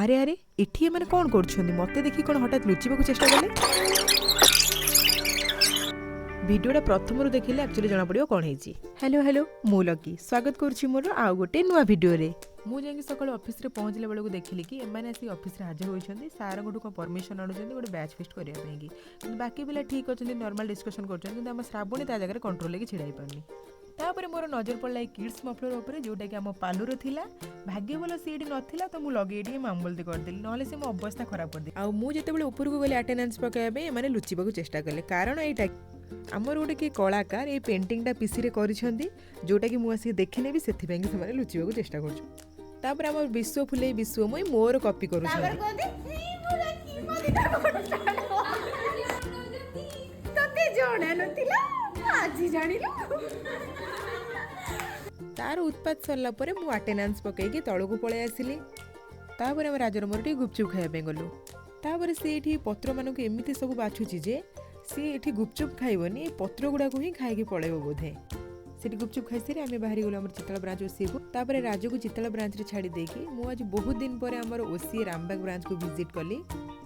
ଆରେ ଆରେ ଏଠି ଏମାନେ କ'ଣ କରୁଛନ୍ତି? ମୋତେ ଦେଖି କ'ଣ ହଠାତ୍ ଲୁଚିବାକୁ ଚେଷ୍ଟା କଲେ? ଭିଡ଼ିଓଟା ପ୍ରଥମରୁ ଦେଖିଲେ ଆକ୍ଚୁଆଲି ଜଣାପଡ଼ିବ କ'ଣ ହେଇଛି। ହ୍ୟାଲୋ ମୁଁ ଲକି, ସ୍ୱାଗତ କରୁଛି ମୋର ଆଉ ଗୋଟେ ନୂଆ ଭିଡ଼ିଓରେ। ମୁଁ ଯାଇକି ସକାଳୁ ଅଫିସରେ ପହଞ୍ଚିଲା ବେଳକୁ ଦେଖିଲି କି ଏମାନେ ଆସିକି ଅଫିସରେ ହାଜର ହୋଇଛନ୍ତି। ସାର୍ଙ୍କଠୁ କ'ଣ ପରମିଶନ ଆଣୁଛନ୍ତି ଗୋଟେ ବ୍ୟାଚ୍ ଫିଷ୍ଟ କରିବା ପାଇଁକି। କିନ୍ତୁ ବାକି ପିଲା ଠିକ୍ ଅଛନ୍ତି, ନର୍ମାଲ ଡିସ୍କସନ୍ କରୁଛନ୍ତି, କିନ୍ତୁ ଆମ ଶ୍ରାବଣୀ ତା ଜାଗାରେ କଣ୍ଟ୍ରୋଲ ହେଇକି ଛିଡ଼ା ହେଇପାରୁନି। ତାପରେ ମୋର ନଜର ପଡ଼ିଲା ଏଇ କିଡ୍ସ ମଫଲର ଉପରେ, ଯେଉଁଟାକି ଆମ ପାଲୁର ଥିଲା। ଭାଗ୍ୟ ଭଲ ସେ ଏଠି ନଥିଲା ତ ମୁଁ ଲଗେଇ ଟିକେ ମାମୁଲତି କରିଦେଲି, ନହେଲେ ସେ ମୋ ଅବସ୍ଥା ଖରାପ କରିଦେଲି। ଆଉ ମୁଁ ଯେତେବେଳେ ଉପରକୁ ଗଲି ଆଟେଣ୍ଡାନ୍ସ ପକାଇବା ପାଇଁ ଏମାନେ ଲୁଚିବାକୁ ଚେଷ୍ଟା କଲେ। କାରଣ ଏଇଟା ଆମର ଗୋଟେ କିଏ କଳାକାର ଏଇ ପେଣ୍ଟିଂଟା ପିସିରେ କରିଛନ୍ତି, ଯେଉଁଟାକି ମୁଁ ଆସିକି ଦେଖିନେବି, ସେଥିପାଇଁକି ସେମାନେ ଲୁଚିବାକୁ ଚେଷ୍ଟା କରୁଛୁ। ତାପରେ ଆମର ବିଶ୍ୱ ଫୁଲେଇ ବିଶ୍ୱମୟୀ ମୋର କପି କରୁଛନ୍ତି। ତାର ଉତ୍ପାତ ସରିଲା ପରେ ମୁଁ ଆଟେଣ୍ଡାନ୍ସ ପକେଇକି ତଳକୁ ପଳେଇ ଆସିଲି। ତାପରେ ଆମେ ରାଜର ମୋର ଟିକେ ଗୁପଚୁପ୍ ଖାଇବା ପାଇଁ ଗଲୁ। ତାପରେ ସେ ଏଠି ପତ୍ରମାନଙ୍କୁ ଏମିତି ସବୁ ବାଛୁଛି ଯେ ସିଏ ଏଠି ଗୁପଚୁପ୍ ଖାଇବନି, ଏ ପତ୍ର ଗୁଡ଼ାକୁ ହିଁ ଖାଇକି ପଳେଇବ ବୋଧେ। ସେଠି ଗୁପଚୁପ୍ ଖାଇସାରି ଆମେ ବାହାରିଗଲୁ ଆମର ଚିତ୍ତଳ ବ୍ରାଞ୍ଚ ଓସିଏକୁ। ତାପରେ ରାଜକୁ ଚିତ୍ତଳ ବ୍ରାଞ୍ଚରେ ଛାଡ଼ି ଦେଇକି ମୁଁ ଆଜି ବହୁତ ଦିନ ପରେ ଆମର ଓସିଏ ରାମବାଗ ବ୍ରାଞ୍ଚକୁ ଭିଜିଟ୍ କଲି।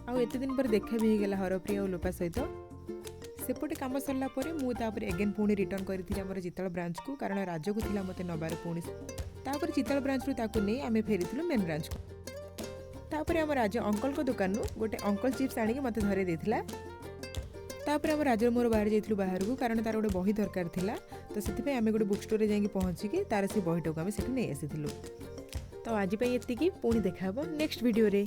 ଆଉ ଏତେ ଦିନ ପରେ ଦେଖା ବି ହେଇଗଲା ହରପ୍ରିୟା ଆଉ ଲୋପା ସହିତ। ସେପଟେ କାମ ସରିଲା ପରେ ମୁଁ ତାପରେ ଏଗେନ୍ ପୁଣି ରିଟର୍ନ କରିଥିଲି ଆମର ଚିତ୍ତଳ ବ୍ରାଞ୍ଚକୁ, କାରଣ ରାଜକୁ ଥିଲା ମୋତେ ନେବାର ପୁଣି। ତାପରେ ଚିତ୍ତଳ ବ୍ରାଞ୍ଚରୁ ତାକୁ ନେଇ ଆମେ ଫେରିଥିଲୁ ମେନ୍ ବ୍ରାଞ୍ଚକୁ। ତାପରେ ଆମ ରାଜ ଅଙ୍କଲଙ୍କ ଦୋକାନରୁ ଗୋଟେ ଅଙ୍କଲ ଚିପ୍ସ ଆଣିକି ମୋତେ ଧରେଇ ଦେଇଥିଲା। ତାପରେ ଆମ ରାଜର ମୋର ବାହାରି ଯାଇଥିଲୁ ବାହାରକୁ, କାରଣ ତାର ଗୋଟେ ବହି ଦରକାର ଥିଲା। ତ ସେଥିପାଇଁ ଆମେ ଗୋଟେ ବୁକ୍ ଷ୍ଟୋରରେ ଯାଇକି ପହଞ୍ଚିକି ତାର ସେ ବହିଟାକୁ ଆମେ ସେଠୁ ନେଇ ଆସିଥିଲୁ। ତ ଆଜି ପାଇଁ ଏତିକି, ପୁଣି ଦେଖା ହେବ ନେକ୍ସଟ ଭିଡ଼ିଓରେ।